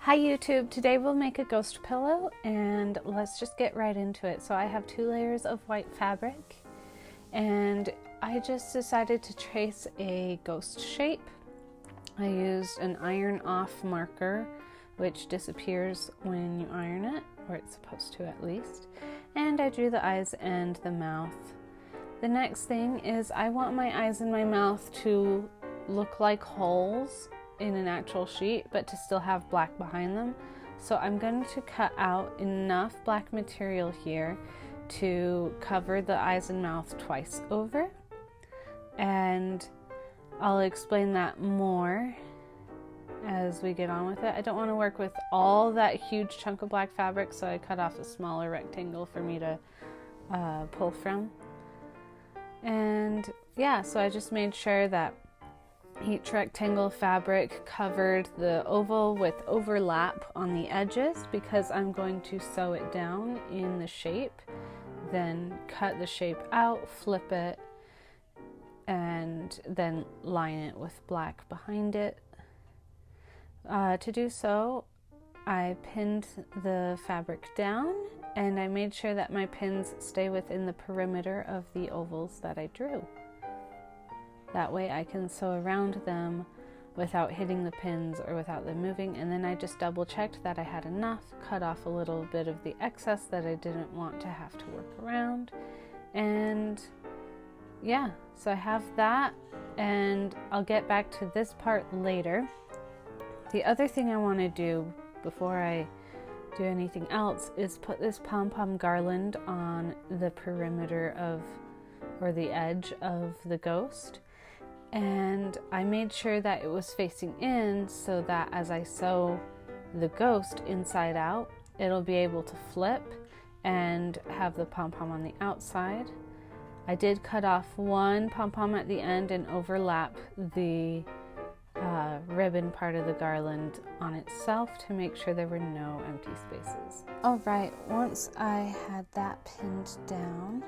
Hi YouTube, today we'll make a ghost pillow and let's just get right into it. So I have 2 layers of white fabric and I just decided to trace a ghost shape. I used an iron off marker which disappears when you iron it, or it's supposed to at least, and I drew the eyes and the mouth. The next thing is I want my eyes and my mouth to look like holes in an actual sheet, but to still have black behind them. So I'm going to cut out enough black material here to cover the eyes and mouth twice over, and I'll explain that more as we get on with it. I don't want to work with all that huge chunk of black fabric, so I cut off a smaller rectangle for me to pull from. And yeah, so I just made sure that each rectangle fabric covered the oval with overlap on the edges because I'm going to sew it down in the shape, then cut the shape out, flip it, and then line it with black behind it. To do so, I pinned the fabric down and I made sure that my pins stay within the perimeter of the ovals that I drew. That way I can sew around them without hitting the pins or without them moving. And then I just double checked that I had enough, cut off a little bit of the excess that I didn't want to have to work around. And yeah, so I have that, and I'll get back to this part later. The other thing I want to do before I do anything else is put this pom-pom garland on the perimeter of, or the edge of the ghost. And I made sure that it was facing in so that as I sew the ghost inside out, it'll be able to flip and have the pom-pom on the outside. I did cut off one pom-pom at the end and overlap the ribbon part of the garland on itself to make sure there were no empty spaces. Alright, once I had that pinned down,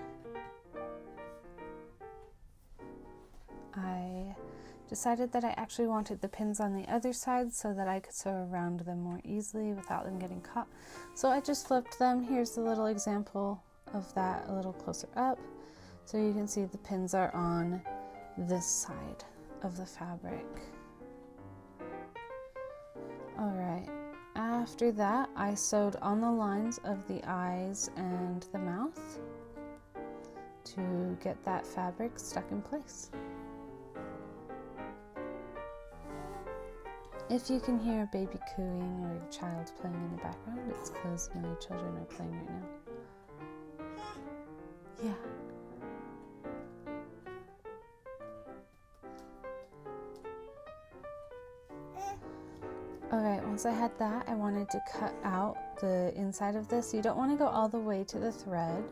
I decided that I actually wanted the pins on the other side so that I could sew around them more easily without them getting caught. So I just flipped them. Here's the little example of that a little closer up. So you can see the pins are on this side of the fabric. Alright, after that I sewed on the lines of the eyes and the mouth to get that fabric stuck in place. If you can hear a baby cooing or a child playing in the background, it's because my children are playing right now. Yeah. Alright, once I had that, I wanted to cut out the inside of this. You don't want to go all the way to the thread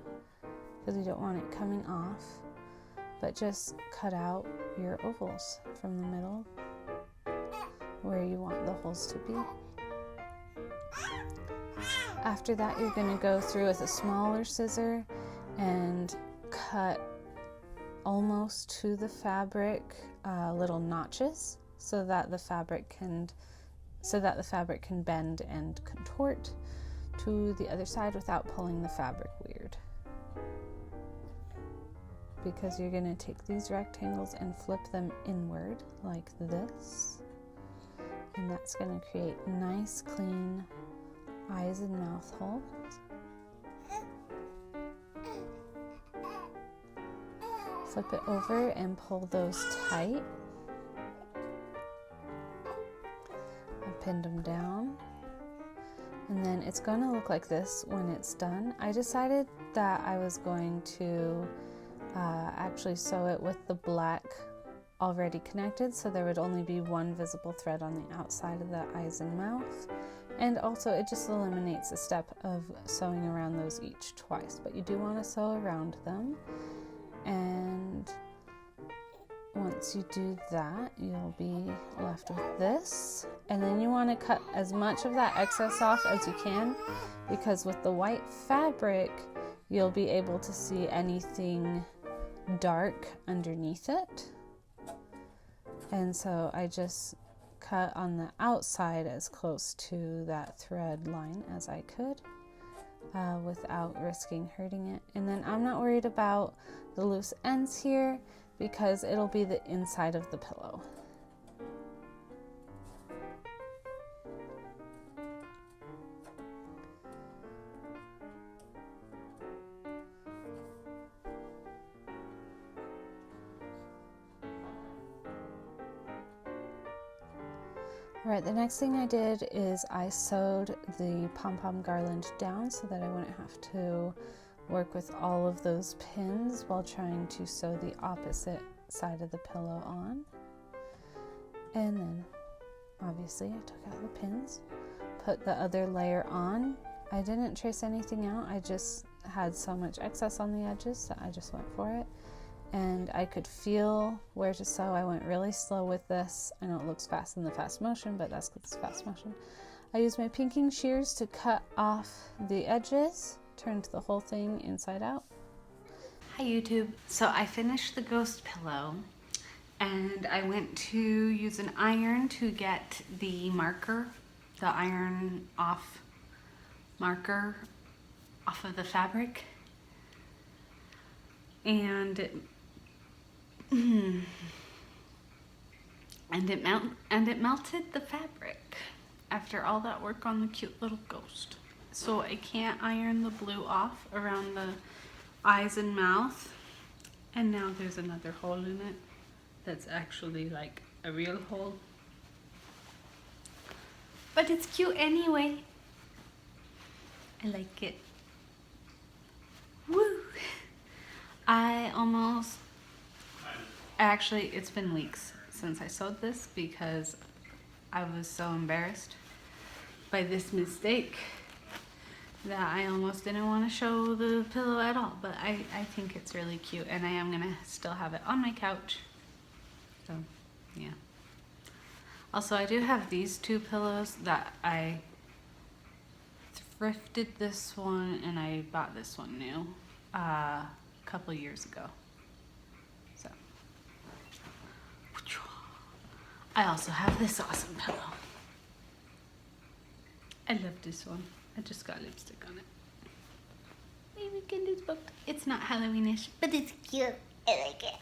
because you don't want it coming off, but just cut out your ovals from the middle where you want the holes to be. After that, you're going to go through with a smaller scissor and cut almost to the fabric little notches so that the fabric can bend and contort to the other side without pulling the fabric weird. Because you're going to take these rectangles and flip them inward like this. And that's going to create nice, clean eyes and mouth holes. Flip it over and pull those tight. I pinned them down. And then it's going to look like this when it's done. I decided that I was going to actually sew it with the black already connected, so there would only be one visible thread on the outside of the eyes and mouth, and also it just eliminates a step of sewing around those each twice, but you do want to sew around them. And once you do that, you'll be left with this, and then you want to cut as much of that excess off as you can, because with the white fabric you'll be able to see anything dark underneath it. And so I just cut on the outside as close to that thread line as I could without risking hurting it. And then I'm not worried about the loose ends here because it'll be the inside of the pillow. Alright, the next thing I did is I sewed the pom-pom garland down so that I wouldn't have to work with all of those pins while trying to sew the opposite side of the pillow on. And then obviously I took out the pins, put the other layer on. I didn't trace anything out, I just had so much excess on the edges that I just went for it. And I could feel where to sew. I went really slow with this. I know it looks fast in the fast motion, but that's because it's fast motion. I used my pinking shears to cut off the edges, turned the whole thing inside out. Hi YouTube. So I finished the ghost pillow and I went to use an iron to get the marker, the iron off marker off of the fabric. And it melted the fabric after all that work on the cute little ghost. So I can't iron the blue off around the eyes and mouth. And now there's another hole in it that's actually like a real hole. But it's cute anyway. I like it. Woo! Actually, it's been weeks since I sewed this because I was so embarrassed by this mistake that I almost didn't want to show the pillow at all. But I think it's really cute and I am gonna still have it on my couch. So, yeah. Also, I do have these two pillows that I thrifted this one and I bought this one new a couple years ago. So I also have this awesome pillow. I love this one. I just got lipstick on it. Baby Candy's book. It's not Halloweenish, but it's cute. I like it.